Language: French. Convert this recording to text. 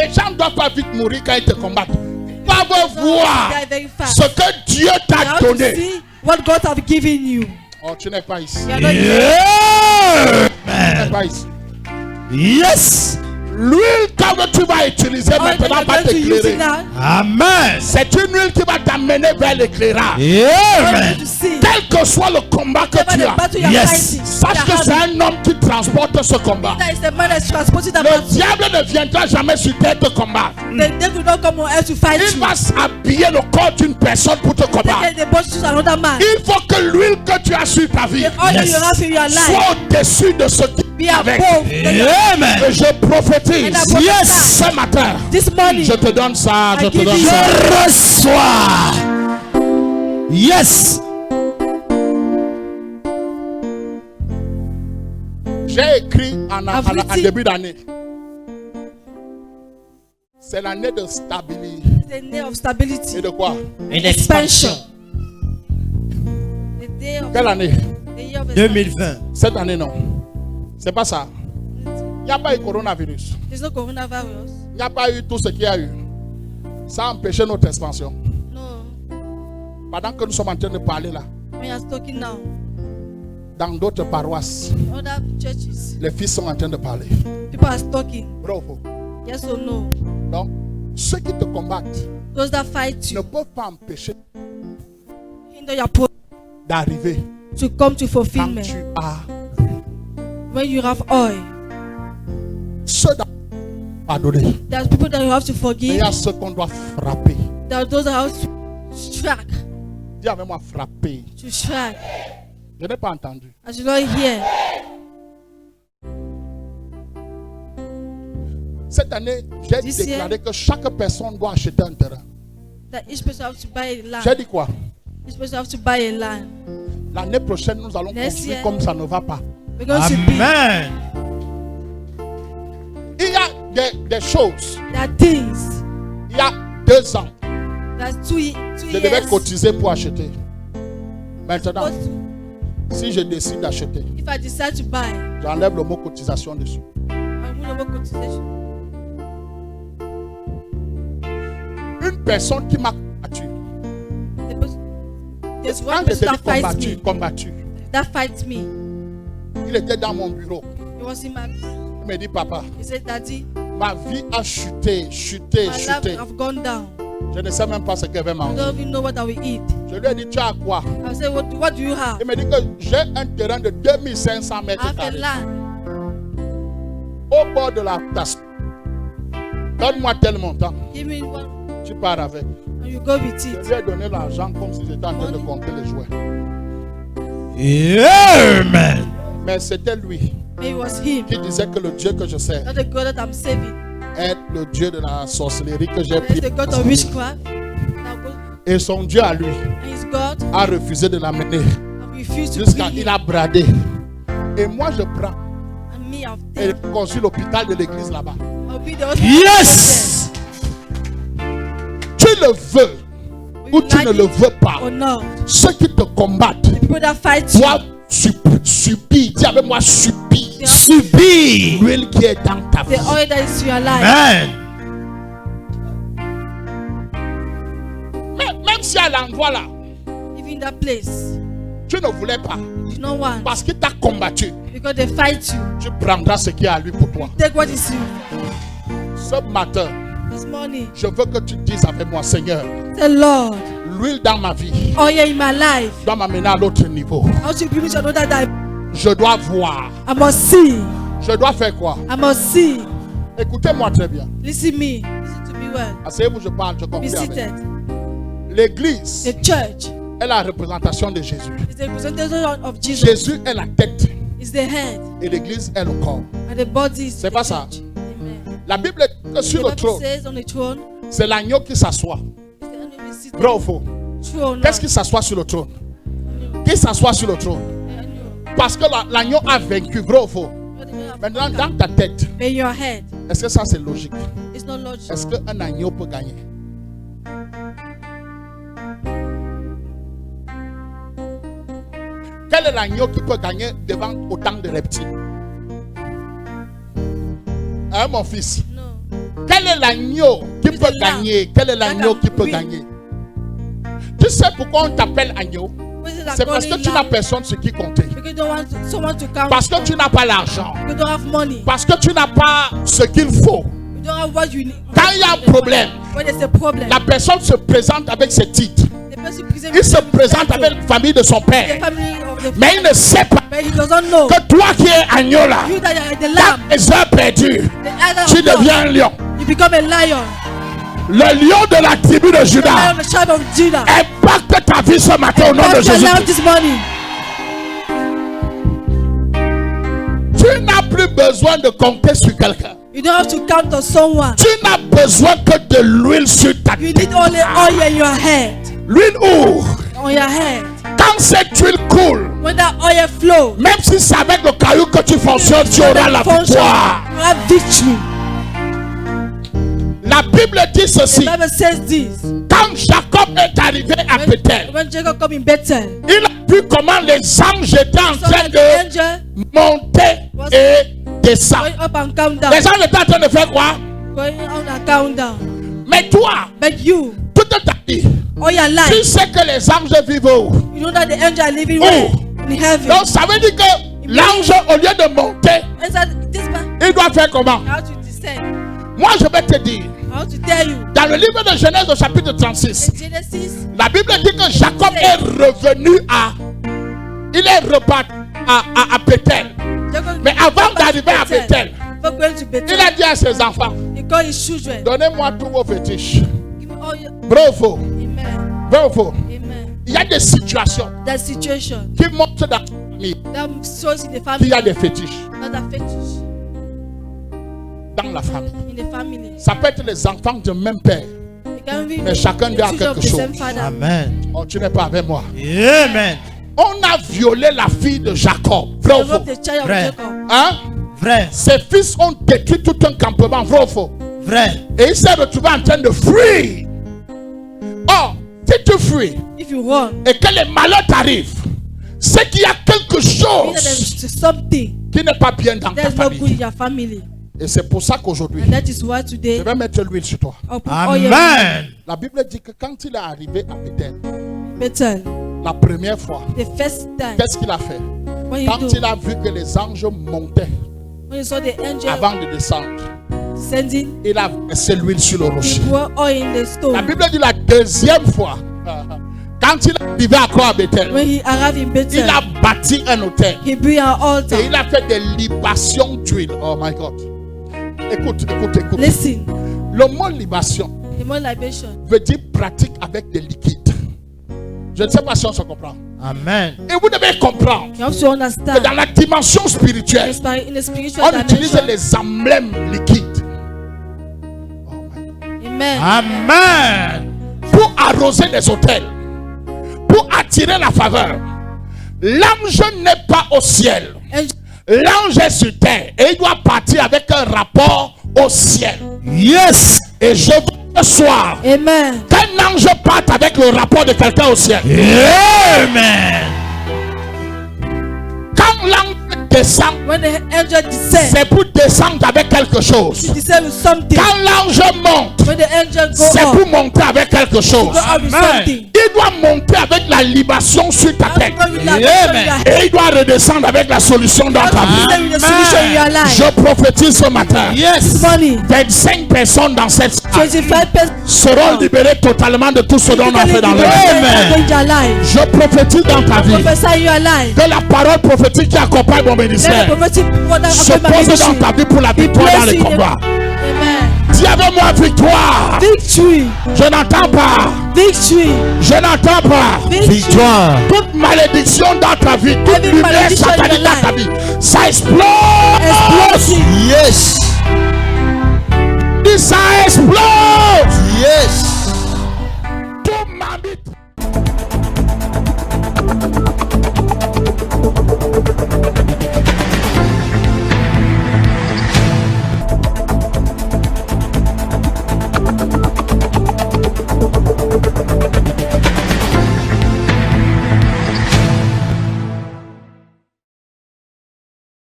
Les gens ne doivent pas vite mourir quand ils te combattent. Ils doivent voir ce que Dieu t'a donné. What God have given you. Oh, tu n'es pas ici. You are not here. Tu n'es pas ici. Yes. L'huile que tu vas utiliser maintenant va t'éclairer. Amen. C'est une huile qui va t'amener vers l'éclairage. Amen. Quel que soit le combat que tu as, yes. Sache que c'est un homme qui transporte ce combat. Le diable ne viendra jamais sur terre te combattre. Il va s'habiller le corps d'une personne pour te combattre. Il faut que l'huile que tu as sur ta vie soit au-dessus de ce qui est avec. Amen. Et je prophétise. Yes. Ce matin, je te donne ça. Je te donne Je ça. reçois. Yes. J'ai écrit en début d'année. C'est l'année de stabilité. The day of stability. Et de quoi? Une expansion. The day of Quelle année? the year of 2020. Cette année, non. C'est pas ça. Il n'y a pas eu coronavirus. There's no coronavirus. Il n'y a pas eu tout ce qu'il y a eu. Ça a empêché notre expansion. No. Pendant que nous sommes en train de parler là, When you're talking now, dans d'autres paroisses, other churches, les fils sont en train de parler. people are talking. Bravo. Yes or no? Donc, ceux qui te combattent Those that fight ne you, peuvent pas empêcher hinder your progress d'arriver to come to quand fulfillment. tu as When you have oil, ceux qui pardonner. there's people that you have to Mais il forgive. y a ceux qu'on doit frapper. There are those that have to strike. Dis avec moi frapper. To strike. Je n'ai pas entendu. As you don't hear. Cette année, j'ai This déclaré que chaque personne doit acheter un terrain. That each person have to buy a land. J'ai dit quoi? Each person have to buy a land. L'année prochaine, nous allons Next construire year. comme ça ne va pas. We're going to be. Amen. Il y a des choses. There are things. Il y a 2 ans, That's two je devais years. cotiser pour acheter. Maintenant, Supposed to- si je décide d'acheter, If I decide to buy, j'enlève le mot cotisation dessus. I'm going to make cotisation. Une personne qui m'a combattu. There's Quand one je person te that dis fights combattu, me. combattu, That fights me. il était dans mon bureau. He was in my. Il me dit, papa, He said, Daddy, ma vie a chuté, chuté, my life chuté. have gone down. Je ne sais même pas ce qu'elle va I manger. don't even know what I will eat. Je lui ai dit, tu as quoi? I said, what do you have? Il me dit que j'ai un terrain de 2500 I mètres have a carrés land au bord de la station. Donne-moi tel montant. Give me one Tu pars avec. and you go with Je it. lui ai donné l'argent comme si j'étais en train de compter les jouets. Amen. Mais c'était lui Maybe it was him, qui disait que le Dieu que je sers not the God that I'm saving. est le Dieu de la sorcellerie que j'ai It's pris. the God of witchcraft. Now go, Et son Dieu à lui and his God a refusé de l'amener have refused to jusqu'à bring il him. a bradé. Et moi je prends And me, I've et taken. je construis l'hôpital de l'église là-bas. I'll be the hospital. Yes. Tu le veux ou You tu like ne le it veux pas. or not? Ceux qui te combattent The people that fight you, doivent subir. Dis avec moi subir. they have Subir. L'huile qui est dans ta vie. the oil that is in your life. Amen. Même si à l'endroit là, Even in that place, tu ne voulais pas. you know one. Parce qu'il t'a combattu. Because they fight you. Tu prendras ce qui est à lui pour toi. Take what is you. Ce matin, This morning, je veux que tu dises avec moi, Seigneur, say, Lord, l'huile dans ma vie oil in my life. doit m'amener à l'autre niveau. How to bring me to another dimension. Je dois voir. I must see. Je dois faire quoi? I must see. Écoutez-moi très bien. Listen me. Listen to me well. Asseyez-vous, je parle, je Be conclue avec. seated. L'église The church est la représentation de Jésus. is the representation of Jesus. Jésus est la tête Is the head. et l'église est le corps. And the body is C'est the pas ça. church. Amen. La Bible est que sur The le Bible trône, says on the throne, c'est l'agneau qui s'assoit. is the enemy seated. Vrai ou faux? True or not? Qu'est-ce qui s'assoit sur le trône? Qui s'assoit sur le trône? Parce que l'agneau a vaincu. Vrai ou faux? Maintenant, dans ta tête, In your head, est-ce que ça c'est logique? it's not logical. Est-ce qu'un agneau peut gagner? Quel est l'agneau qui peut gagner devant autant de reptiles? Hein, mon fils? No. Quel est l'agneau qui peut gagner? Quel est l'agneau qui peut gagner? Tu sais pourquoi on t'appelle agneau? C'est parce que tu n'as personne sur qui compter. Parce que tu n'as pas l'argent. Parce que tu n'as pas ce qu'il faut. Quand il y a un problème, la personne se présente avec ses titres. Il se présente avec la famille de son père. Mais il ne sait pas que toi qui es agneau là, dans les heures perdues, tu deviens un lion. Le lion de la tribu de Judas impacte ta vie ce matin au nom de Jésus. Tu n'as plus besoin de compter sur quelqu'un. You don't have to count on someone. Tu n'as besoin que de l'huile sur ta tête. You need only oil in your head. L'huile où? On your head. Quand cette huile coule, when that oil flow, même si c'est avec le caillou que tu fonctionnes, tu auras la victoire. You have victory. La Bible dit ceci. The Bible says this. Quand Jacob est arrivé à Bethel, when Jacob come in Bethel, il a vu comment les anges étaient en train de monter et descendre. Les anges étaient en train de faire quoi? Going on a countdown. Mais toi, but you, toute ta vie, tu sais que les anges vivent où? You know that the angels are living in heaven. Donc ça veut dire que l'ange, au lieu de monter, il doit faire comment? Moi je vais te dire. Dans le livre de Genèse au chapitre 36, la Bible dit que Jacob est revenu il est reparti à Bethel. Mais avant d'arriver à Bethel, il a dit à ses enfants, donnez-moi tous vos fétiches. Bravo. Bravo. Il y a des situations qui montrent dans la famille qu'il y a des fétiches. Dans la famille. Ça peut être les enfants du même père. Mais chacun d'eux a quelque chose. Amen. Oh, tu n'es pas avec moi. Amen. On a violé la fille de Jacob. Vrai ou faux? Vrai. Hein? Vrai. Ses fils ont détruit tout un campement. Vrai ou faux? Vrai. Et il s'est retrouvé en train de fuir. Oh, si tu fuis et que les malheurs t'arrivent, c'est qu'il y a quelque chose qui n'est pas bien dans ta famille. Et c'est pour ça qu'aujourd'hui, je vais mettre l'huile sur toi. Amen. La Bible dit que quand il est arrivé à Bethel, la première fois, qu'est-ce qu'il a fait? Quand il a vu que les anges montaient avant de descendre, il a versé l'huile sur le rocher. La Bible dit la deuxième fois, quand il est arrivé à quoi à Bethel, il a bâti un autel. Et il a fait des libations d'huile. Oh my God. Écoute. Listen. Le mot libation veut dire pratique avec des liquides. Je ne sais pas si on se comprend. Amen. Et vous devez comprendre que dans la dimension spirituelle, on utilise les emblèmes liquides. Amen. Amen. Pour arroser des autels, pour attirer la faveur. L'ange n'est pas au ciel. L'ange est sur terre et il doit partir avec un rapport au ciel. Yes. Et je veux ce soir qu'un ange parte avec le rapport de quelqu'un au ciel. Amen. Quand l'ange descend, c'est pour descendre avec quelque chose. Quand l'ange monte, c'est pour monter avec quelque chose. Amen. Il doit monter avec la libation sur ta tête. Et il doit redescendre avec la solution dans ta vie. Je prophétise ce matin. 25 personnes dans cette salle seront libérées totalement de tout ce dont on a fait dans leur vie. Je prophétise dans ta vie que la parole prophétique qui accompagne mon ministère se pose dans ta vie pour la victoire dans les combats. Dis avec moi victoire. Je n'entends pas. Je n'entends pas. Victoire. Toute malédiction dans ta vie, toute lumière satanique dans ta vie, ça explose.